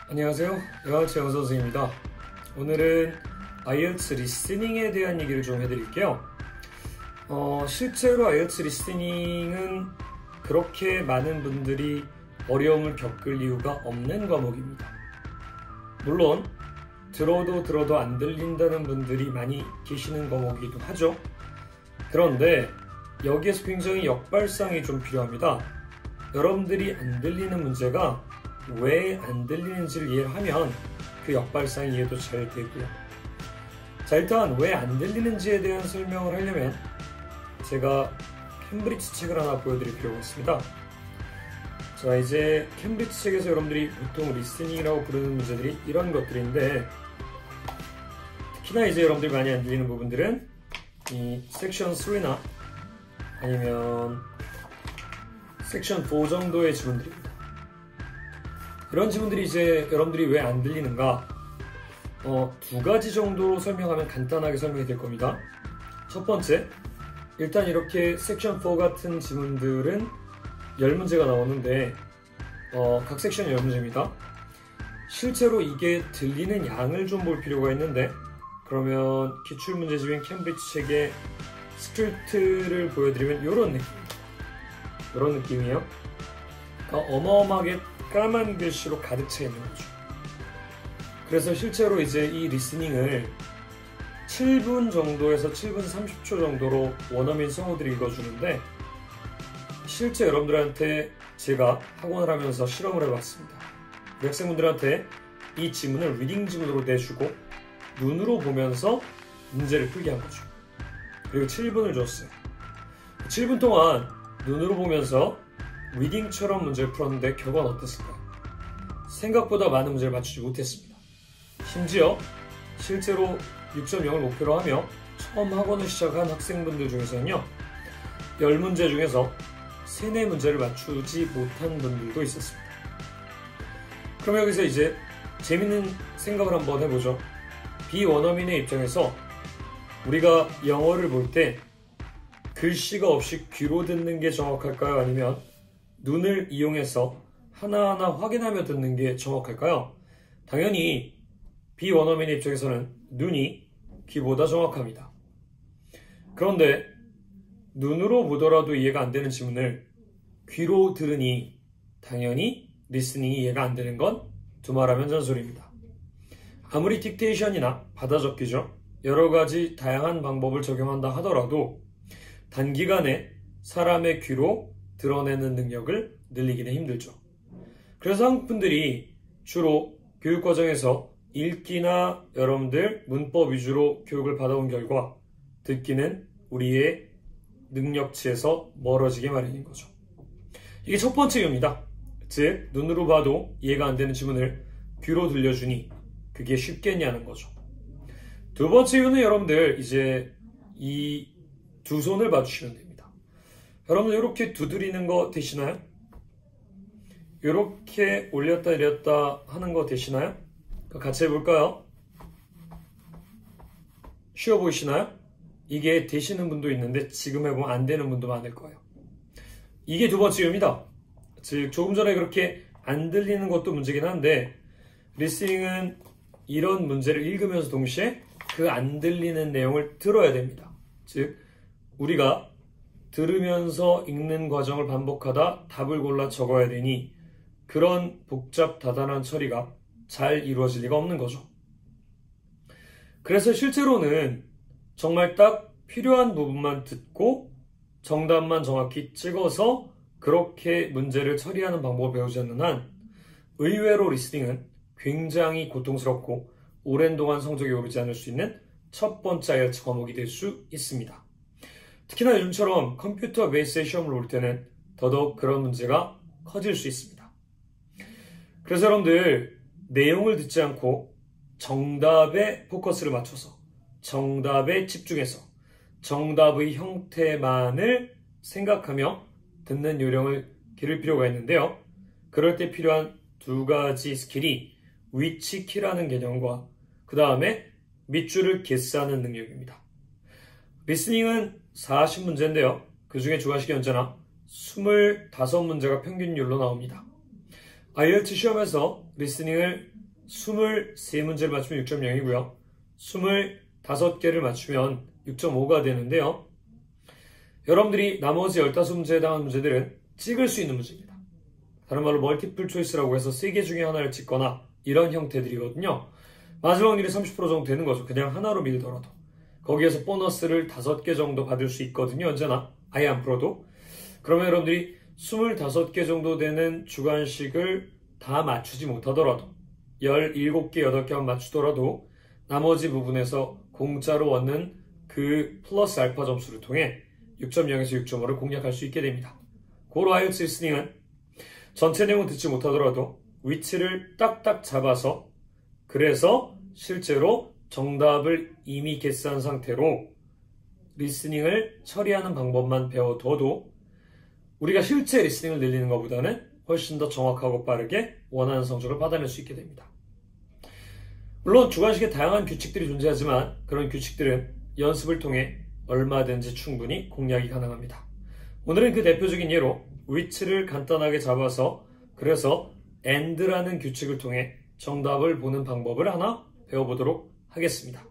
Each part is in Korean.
안녕하세요. 최영 선생입니다. 오늘은 IELTS 리스닝에 대한 얘기를 좀 해드릴게요. 실제로 IELTS 리스닝은 그렇게 많은 분들이 어려움을 겪을 이유가 없는 과목입니다. 물론 들어도 안 들린다는 분들이 많이 계시는 과목이기도 하죠. 그런데 여기에서 굉장히 역발상이 좀 필요합니다. 여러분들이 안 들리는 문제가 왜 안 들리는지를 이해를 하면 그 역발상 이해도 잘 되고요. 자, 일단 왜 안 들리는지에 대한 설명을 하려면 제가 캠브리지 책을 하나 보여드릴 필요가 있습니다. 자, 이제 캠브리지 책에서 여러분들이 보통 리스닝이라고 부르는 문제들이 이런 것들인데, 특히나 이제 여러분들이 많이 안 들리는 부분들은 이 섹션 3나 아니면 섹션 4 정도의 지문들입니다. 이런 지문들이 이제 여러분들이 왜 안 들리는가, 두 가지 정도로 설명하면 간단하게 설명이 될 겁니다. 첫 번째, 일단 이렇게 섹션 4 같은 지문들은 10문제가 나오는데 각 섹션 10문제입니다. 실제로 이게 들리는 양을 좀 볼 필요가 있는데, 그러면 기출문제집인 캠브리지 책의 스크립트를 보여드리면 이런 느낌이에요. 그러니까 어마어마하게 까만 글씨로 가득 차 있는 거죠. 그래서 실제로 이제 이 리스닝을 7분 정도에서 7분 30초 정도로 원어민 성우들이 읽어주는데, 실제 여러분들한테 제가 학원을 하면서 실험을 해봤습니다. 우리 학생분들한테 이 지문을 리딩 지문으로 내주고 눈으로 보면서 문제를 풀게 한 거죠. 그리고 7분을 줬어요. 7분 동안 눈으로 보면서 리딩처럼 문제를 풀었는데 결과는 어땠을까요? 생각보다 많은 문제를 맞추지 못했습니다. 심지어 실제로 6.0을 목표로 하며 처음 학원을 시작한 학생분들 중에서는요, 10문제 중에서 3, 4문제를 맞추지 못한 분들도 있었습니다. 그럼 여기서 이제 재밌는 생각을 한번 해보죠. 비원어민의 입장에서 우리가 영어를 볼 때 글씨가 없이 귀로 듣는 게 정확할까요? 아니면 눈을 이용해서 하나하나 확인하며 듣는 게 정확할까요? 당연히 비원어민의 입장에서는 눈이 귀보다 정확합니다. 그런데 눈으로 보더라도 이해가 안 되는 지문을 귀로 들으니 당연히 리스닝이 이해가 안 되는 건 두말하면 잔소리입니다. 아무리 딕테이션이나 받아적기죠, 여러 가지 다양한 방법을 적용한다 하더라도 단기간에 사람의 귀로 드러내는 능력을 늘리기는 힘들죠. 그래서 한국 분들이 주로 교육과정에서 읽기나 여러분들 문법 위주로 교육을 받아온 결과 듣기는 우리의 능력치에서 멀어지게 마련인 거죠. 이게 첫 번째 이유입니다. 즉, 눈으로 봐도 이해가 안 되는 지문을 귀로 들려주니 그게 쉽겠냐는 거죠. 두 번째 이유는 여러분들 이제 이 두 손을 봐주시면 됩니다. 여러분들 이렇게 두드리는 거 되시나요? 이렇게 올렸다 내렸다 하는 거 되시나요? 같이 해볼까요? 쉬워 보이시나요? 이게 되시는 분도 있는데 지금 해보면 안 되는 분도 많을 거예요. 이게 두 번째 이유입니다. 즉, 조금 전에 그렇게 안 들리는 것도 문제긴 한데, 리스닝은 이런 문제를 읽으면서 동시에 그 안 들리는 내용을 들어야 됩니다. 즉, 우리가 들으면서 읽는 과정을 반복하다 답을 골라 적어야 되니 그런 복잡 다단한 처리가 잘 이루어질 리가 없는 거죠. 그래서 실제로는 정말 딱 필요한 부분만 듣고 정답만 정확히 찍어서 그렇게 문제를 처리하는 방법을 배우지 않는 한 의외로 리스닝은 굉장히 고통스럽고 오랜 동안 성적이 오르지 않을 수 있는 첫 번째 IELTS 과목이 될 수 있습니다. 특히나 요즘처럼 컴퓨터 베이스의 시험을 볼 때는 더더욱 그런 문제가 커질 수 있습니다. 그래서 여러분들 내용을 듣지 않고 정답에 포커스를 맞춰서 정답에 집중해서 정답의 형태만을 생각하며 듣는 요령을 기를 필요가 있는데요. 그럴 때 필요한 두 가지 스킬이 위치키라는 개념과 그 다음에 밑줄을 개수하는 능력입니다. 리스닝은 40문제인데요. 그 중에 주관식이 언제나 25문제가 평균율로 나옵니다. IELTS 시험에서 리스닝을 23문제를 맞추면 6.0이고요. 25개를 맞추면 6.5가 되는데요. 여러분들이 나머지 15문제에 해당하는 문제들은 찍을 수 있는 문제입니다. 다른 말로 멀티플 초이스라고 해서 3개 중에 하나를 찍거나 이런 형태들이거든요. 맞을 확률이 30% 정도 되는 거죠. 그냥 하나로 밀더라도. 거기에서 보너스를 5개 정도 받을 수 있거든요. 언제나. 아예 안 풀어도. 그러면 여러분들이 25개 정도 되는 주관식을 다 맞추지 못하더라도 17개, 8개만 맞추더라도 나머지 부분에서 공짜로 얻는 그 플러스 알파 점수를 통해 6.0에서 6.5를 공략할 수 있게 됩니다. 고로 IELTS 리스닝은 전체 내용은 듣지 못하더라도 위치를 딱딱 잡아서 그래서 실제로 정답을 이미 게스한 상태로 리스닝을 처리하는 방법만 배워둬도 우리가 실제 리스닝을 늘리는 것보다는 훨씬 더 정확하고 빠르게 원하는 성적을 받아낼 수 있게 됩니다. 물론 주관식에 다양한 규칙들이 존재하지만 그런 규칙들은 연습을 통해 얼마든지 충분히 공략이 가능합니다. 오늘은 그 대표적인 예로 위치를 간단하게 잡아서 그래서 AND라는 규칙을 통해 정답을 보는 방법을 하나 배워보도록 하겠습니다.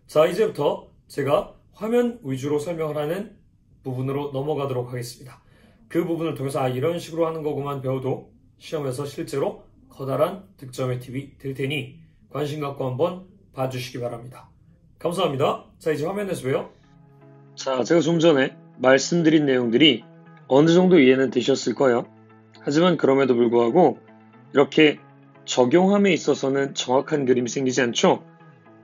자, 이제부터 제가 화면 위주로 설명을 하는 부분으로 넘어가도록 하겠습니다. 그 부분을 통해서 이런 식으로 하는 거구만 배워도 시험에서 실제로 커다란 득점의 팁이 될 테니 관심 갖고 한번 봐주시기 바랍니다. 감사합니다. 자, 이제 화면에서 봬요. 자, 제가 좀 전에 말씀드린 내용들이 어느 정도 이해는 되셨을 거예요. 하지만 그럼에도 불구하고 이렇게 적용함에 있어서는 정확한 그림이 생기지 않죠?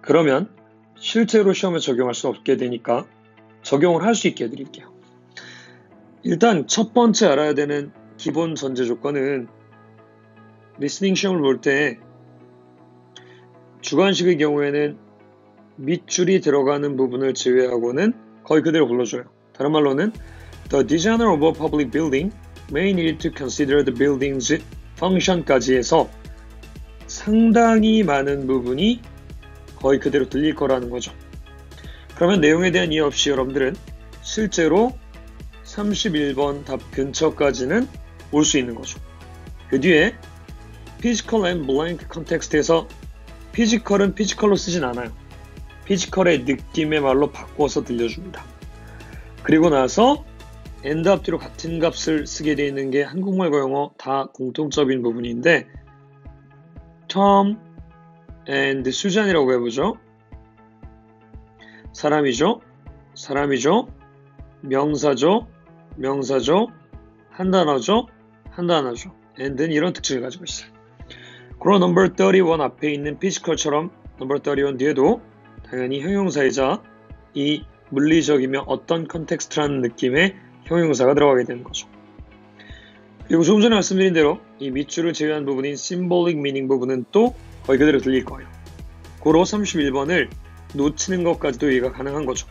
그러면 실제로 시험에 적용할 수 없게 되니까 적용을 할 수 있게 해드릴게요. 일단 첫 번째 알아야 되는 기본 전제 조건은 리스닝 시험을 볼 때 주관식의 경우에는 밑줄이 들어가는 부분을 제외하고는 거의 그대로 불러줘요. 다른 말로는 The designer of a public building may need to consider the building's function까지 해서 상당히 많은 부분이 거의 그대로 들릴 거라는 거죠. 그러면 내용에 대한 이해 없이 여러분들은 실제로 31번 답 근처까지는 올 수 있는 거죠. 그 뒤에 physical and blank context에서 피지컬은 피지컬로 쓰진 않아요. 피지컬의 느낌의 말로 바꿔서 들려줍니다. 그리고 나서 and 앞뒤로 같은 값을 쓰게 되어 있는 게 한국말과 영어 다 공통점인 부분인데 Tom and 수잔이라고 해보죠. 사람이죠. 사람이죠. 명사죠. 명사죠. 한 단어죠. 한 단어죠. and는 이런 특징을 가지고 있어요. 그럼 number 31 앞에 있는 physical처럼 number 31 뒤에도 당연히 형용사이자 이 물리적이며 어떤 컨텍스트라는 느낌의 형용사가 들어가게 되는 거죠. 그리고 조금 전에 말씀드린 대로 이 밑줄을 제외한 부분인 symbolic meaning 부분은 또 거의 그대로 들릴 거예요. 고로 31번을 놓치는 것까지도 이해가 가능한 거죠.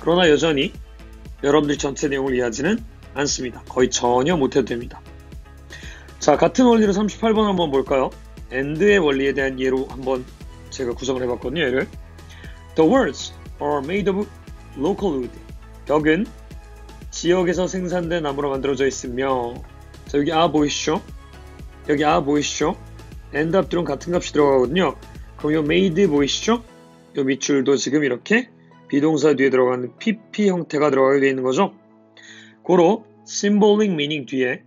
그러나 여전히 여러분들이 전체 내용을 이해하지는 않습니다. 거의 전혀 못해도 됩니다. 자, 같은 원리로 38번 한번 볼까요? and의 원리에 대한 예로 한번 제가 구성을 해봤거든요. 얘를 The words are made of local wood. 벽은 지역에서 생산된 나무로 만들어져 있으며 자, 여기 보이시죠? 여기 보이시죠? and 앞뒤로는 같은 값이 들어가거든요. 그럼 요 made 보이시죠? 요 밑줄도 지금 이렇게 비동사 뒤에 들어가는 pp 형태가 들어가게 되어 있는 거죠. 고로 symbolic meaning 뒤에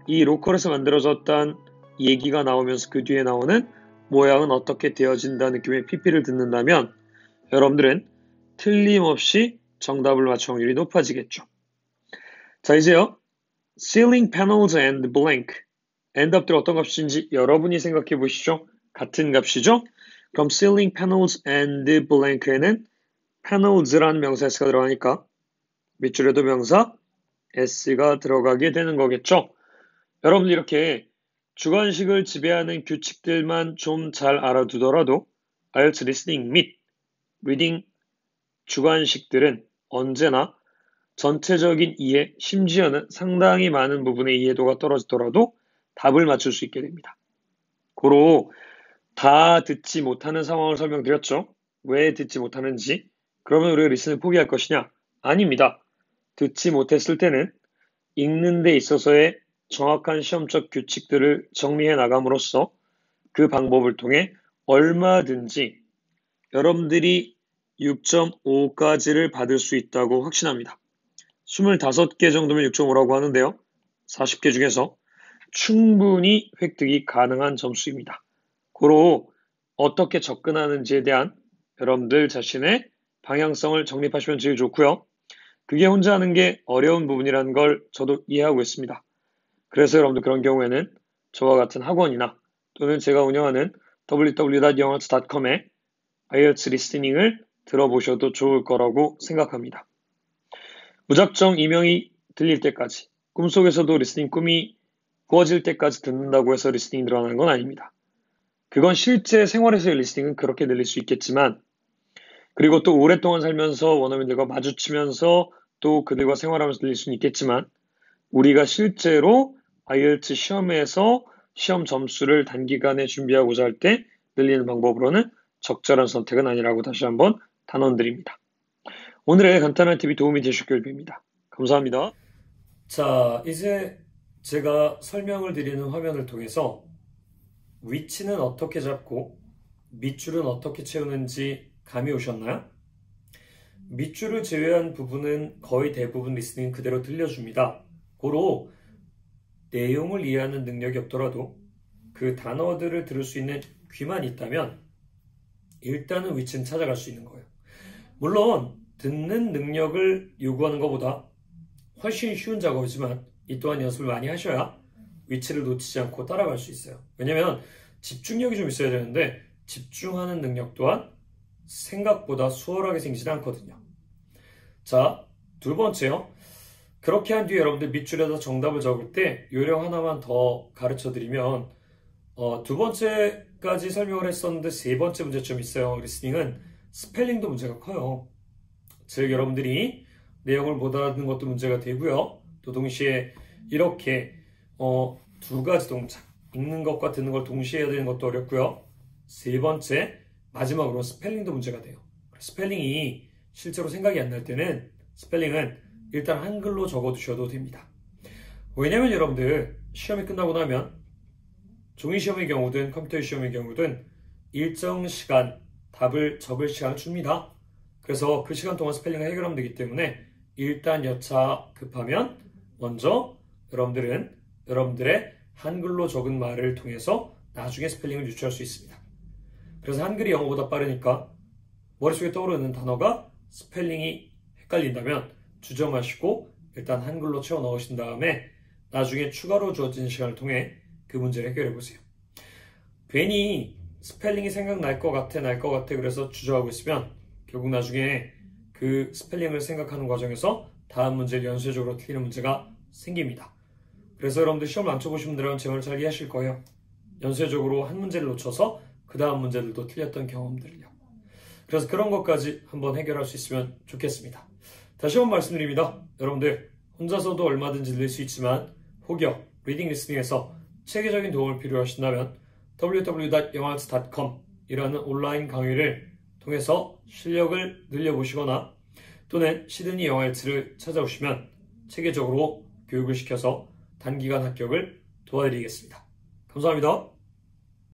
이 로컬에서 만들어졌다는 얘기가 나오면서 그 뒤에 나오는 모양은 어떻게 되어진다는 느낌의 pp를 듣는다면 여러분들은 틀림없이 정답을 맞출 확률이 높아지겠죠. 자, 이제요. ceiling panels and blank. and 앞뒤로 어떤 값인지 여러분이 생각해 보시죠. 같은 값이죠. 그럼 ceiling panels and blank에는 panels라는 명사 s가 들어가니까 밑줄에도 명사 s가 들어가게 되는 거겠죠. 여러분들 이렇게 주관식을 지배하는 규칙들만 좀 잘 알아두더라도 IELTS 리스닝 및 리딩 주관식들은 언제나 전체적인 이해, 심지어는 상당히 많은 부분의 이해도가 떨어지더라도 답을 맞출 수 있게 됩니다. 고로 다 듣지 못하는 상황을 설명드렸죠. 왜 듣지 못하는지. 그러면 우리가 리슨을 포기할 것이냐? 아닙니다. 듣지 못했을 때는 읽는 데 있어서의 정확한 시험적 규칙들을 정리해 나감으로써 그 방법을 통해 얼마든지 여러분들이 6.5까지를 받을 수 있다고 확신합니다. 25개 정도면 6.5라고 하는데요. 40개 중에서 충분히 획득이 가능한 점수입니다. 고로 어떻게 접근하는지에 대한 여러분들 자신의 방향성을 정립하시면 제일 좋고요. 그게 혼자 하는 게 어려운 부분이라는 걸 저도 이해하고 있습니다. 그래서 여러분들 그런 경우에는 저와 같은 학원이나 또는 제가 운영하는 www.영어arts.com의 IELTS 리스닝을 들어보셔도 좋을 거라고 생각합니다. 무작정 이명이 들릴 때까지, 꿈속에서도 리스닝 꿈이 꾸어질 때까지 듣는다고 해서 리스닝이 늘어나는 건 아닙니다. 그건 실제 생활에서의 리스닝은 그렇게 들릴 수 있겠지만, 그리고 또 오랫동안 살면서 원어민들과 마주치면서 또 그들과 생활하면서 들릴 수는 있겠지만, 우리가 실제로 IELTS 시험에서 시험 점수를 단기간에 준비하고자 할 때 들리는 방법으로는 적절한 선택은 아니라고 다시 한번 단언드립니다. 오늘의 간단한 팁이 도움이 되셨길 빕니다. 감사합니다. 자, 이제 제가 설명을 드리는 화면을 통해서 위치는 어떻게 잡고 밑줄은 어떻게 채우는지 감이 오셨나요? 밑줄을 제외한 부분은 거의 대부분 리스닝 그대로 들려줍니다. 고로 내용을 이해하는 능력이 없더라도 그 단어들을 들을 수 있는 귀만 있다면 일단은 위치는 찾아갈 수 있는 거예요. 물론 듣는 능력을 요구하는 것보다 훨씬 쉬운 작업이지만 이 또한 연습을 많이 하셔야 위치를 놓치지 않고 따라갈 수 있어요. 왜냐면 집중력이 좀 있어야 되는데 집중하는 능력 또한 생각보다 수월하게 생기지 않거든요. 자, 두 번째요. 그렇게 한 뒤에 여러분들 밑줄에다 정답을 적을 때 요령 하나만 더 가르쳐 드리면 두 번째까지 설명을 했었는데 세 번째 문제점이 있어요. 리스닝은 스펠링도 문제가 커요. 즉 여러분들이 내용을 못 알아듣는 것도 문제가 되고요. 또 동시에 이렇게 두 가지 동작, 읽는 것과 듣는 걸 동시에 해야 되는 것도 어렵고요. 세 번째, 마지막으로 스펠링도 문제가 돼요. 스펠링이 실제로 생각이 안 날 때는 스펠링은 일단 한글로 적어두셔도 됩니다. 왜냐면 여러분들 시험이 끝나고 나면 종이시험의 경우든 컴퓨터 시험의 경우든 일정 시간 답을 적을 시간을 줍니다. 그래서 그 시간 동안 스펠링을 해결하면 되기 때문에 일단 여차 급하면 먼저 여러분들의 한글로 적은 말을 통해서 나중에 스펠링을 유추할 수 있습니다. 그래서 한글이 영어보다 빠르니까 머릿속에 떠오르는 단어가 스펠링이 헷갈린다면 주저마시고 일단 한글로 채워 넣으신 다음에 나중에 추가로 주어진 시간을 통해 그 문제를 해결해 보세요. 괜히 스펠링이 생각날 것 같아 그래서 주저하고 있으면 결국 나중에 그 스펠링을 생각하는 과정에서 다음 문제를 연쇄적으로 틀리는 문제가 생깁니다. 그래서 여러분들 시험 안 쳐보신 분들은 제 말을 잘 이해하실 거예요. 연쇄적으로 한 문제를 놓쳐서 그 다음 문제들도 틀렸던 경험들을요. 그래서 그런 것까지 한번 해결할 수 있으면 좋겠습니다. 다시 한번 말씀드립니다. 여러분들 혼자서도 얼마든지 늘 수 있지만 혹여 리딩 리스닝에서 체계적인 도움을 필요하신다면 www.영어arts.com 이라는 온라인 강의를 통해서 실력을 늘려보시거나 또는 시드니 영어알츠를 찾아오시면 체계적으로 교육을 시켜서 단기간 합격을 도와드리겠습니다. 감사합니다.